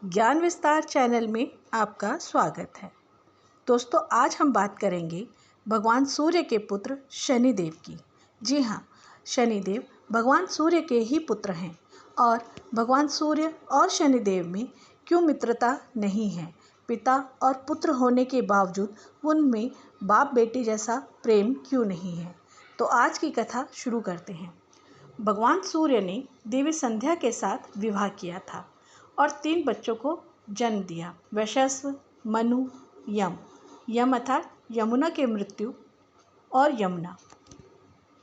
ज्ञान विस्तार चैनल में आपका स्वागत है। दोस्तों, आज हम बात करेंगे भगवान सूर्य के पुत्र शनिदेव की। जी हाँ, शनिदेव भगवान सूर्य के ही पुत्र हैं और भगवान सूर्य और शनिदेव में क्यों मित्रता नहीं है, पिता और पुत्र होने के बावजूद उनमें बाप बेटे जैसा प्रेम क्यों नहीं है। तो आज की कथा शुरू करते हैं। भगवान सूर्य ने देवी संध्या के साथ विवाह किया था और 3 बच्चों को जन्म दिया, वैशस्व, मनु, यम। यम अर्थात यमुना के मृत्यु और यमुना।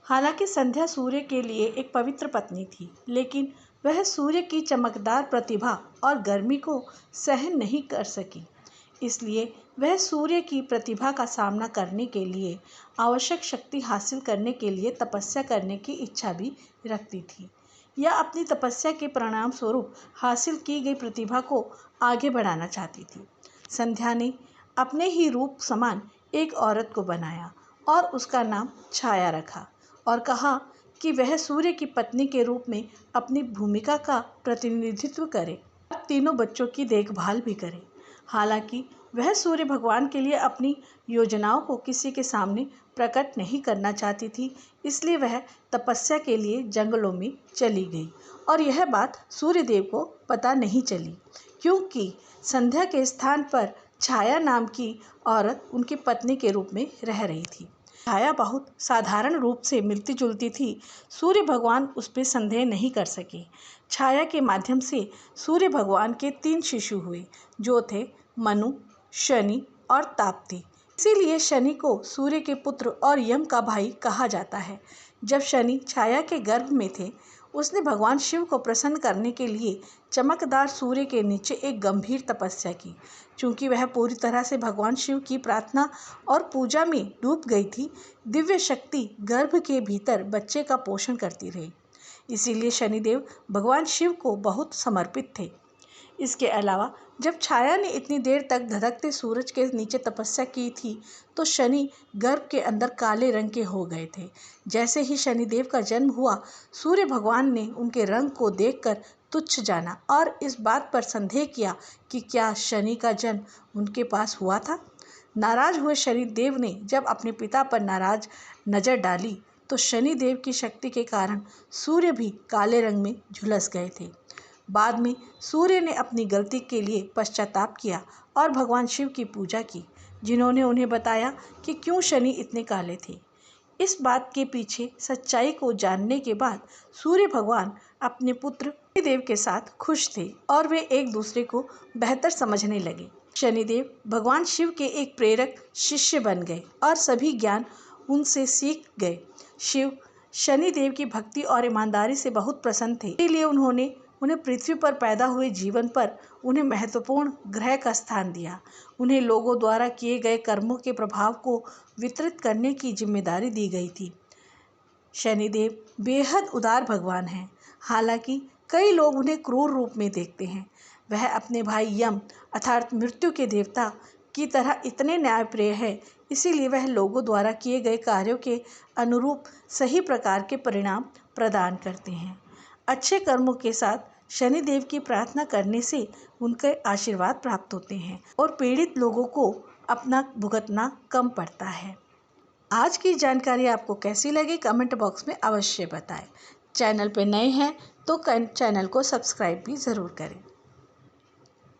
हालांकि संध्या सूर्य के लिए एक पवित्र पत्नी थी, लेकिन वह सूर्य की चमकदार प्रतिभा और गर्मी को सहन नहीं कर सकी। इसलिए वह सूर्य की प्रतिभा का सामना करने के लिए आवश्यक शक्ति हासिल करने के लिए तपस्या करने की इच्छा भी रखती थी, या अपनी तपस्या के परिणाम स्वरूप हासिल की गई प्रतिभा को आगे बढ़ाना चाहती थी। संध्या ने अपने ही रूप समान एक औरत को बनाया और उसका नाम छाया रखा और कहा कि वह सूर्य की पत्नी के रूप में अपनी भूमिका का प्रतिनिधित्व करे और तीनों बच्चों की देखभाल भी करे। हालांकि वह सूर्य भगवान के लिए अपनी योजनाओं को किसी के सामने प्रकट नहीं करना चाहती थी, इसलिए वह तपस्या के लिए जंगलों में चली गई और यह बात सूर्यदेव को पता नहीं चली, क्योंकि संध्या के स्थान पर छाया नाम की औरत उनकी पत्नी के रूप में रह रही थी। छाया बहुत साधारण रूप से मिलती जुलती थी। सूर्य भगवान उस पर संदेह नहीं कर सके। छाया के माध्यम से सूर्य भगवान के 3 शिशु हुए, जो थे मनु, शनि और ताप्ती। इसीलिए शनि को सूर्य के पुत्र और यम का भाई कहा जाता है। जब शनि छाया के गर्भ में थे, उसने भगवान शिव को प्रसन्न करने के लिए चमकदार सूर्य के नीचे एक गंभीर तपस्या की। चूंकि वह पूरी तरह से भगवान शिव की प्रार्थना और पूजा में डूब गई थी, दिव्य शक्ति गर्भ के भीतर बच्चे का पोषण करती रही। इसीलिए शनिदेव भगवान शिव को बहुत समर्पित थे। इसके अलावा जब छाया ने इतनी देर तक धधकते सूरज के नीचे तपस्या की थी, तो शनि गर्भ के अंदर काले रंग के हो गए थे। जैसे ही शनिदेव का जन्म हुआ, सूर्य भगवान ने उनके रंग को देखकर तुच्छ जाना और इस बात पर संदेह किया कि क्या शनि का जन्म उनके पास हुआ था। नाराज हुए शनिदेव ने जब अपने पिता पर नाराज नजर डाली, तो शनिदेव की शक्ति के कारण सूर्य भी काले रंग में झुलस गए थे। बाद में सूर्य ने अपनी गलती के लिए पश्चाताप किया और भगवान शिव की पूजा की, जिन्होंने उन्हें बताया कि क्यों शनि इतने काले थे। इस बात के पीछे सच्चाई को जानने के बाद सूर्य भगवान अपने पुत्र शनिदेव के साथ खुश थे और वे एक दूसरे को बेहतर समझने लगे। शनिदेव भगवान शिव के एक प्रेरक शिष्य बन गए और सभी ज्ञान उनसे सीख गए। शिव शनिदेव की भक्ति और ईमानदारी से बहुत प्रसन्न थे, इसलिए उन्होंने उन्हें पृथ्वी पर पैदा हुए जीवन पर उन्हें महत्वपूर्ण ग्रह का स्थान दिया। उन्हें लोगों द्वारा किए गए कर्मों के प्रभाव को वितरित करने की जिम्मेदारी दी गई थी। शनिदेव बेहद उदार भगवान हैं। हालांकि कई लोग उन्हें क्रूर रूप में देखते हैं। वह अपने भाई यम अर्थात मृत्यु के देवता की तरह इतने न्यायप्रिय है, इसीलिए वह लोगों द्वारा किए गए कार्यों के अनुरूप सही प्रकार के परिणाम प्रदान करते हैं। अच्छे कर्मों के साथ शनिदेव की प्रार्थना करने से उनके आशीर्वाद प्राप्त होते हैं और पीड़ित लोगों को अपना भुगतना कम पड़ता है। आज की जानकारी आपको कैसी लगी, कमेंट बॉक्स में अवश्य बताएं। चैनल पर नए हैं तो चैनल को सब्सक्राइब भी ज़रूर करें।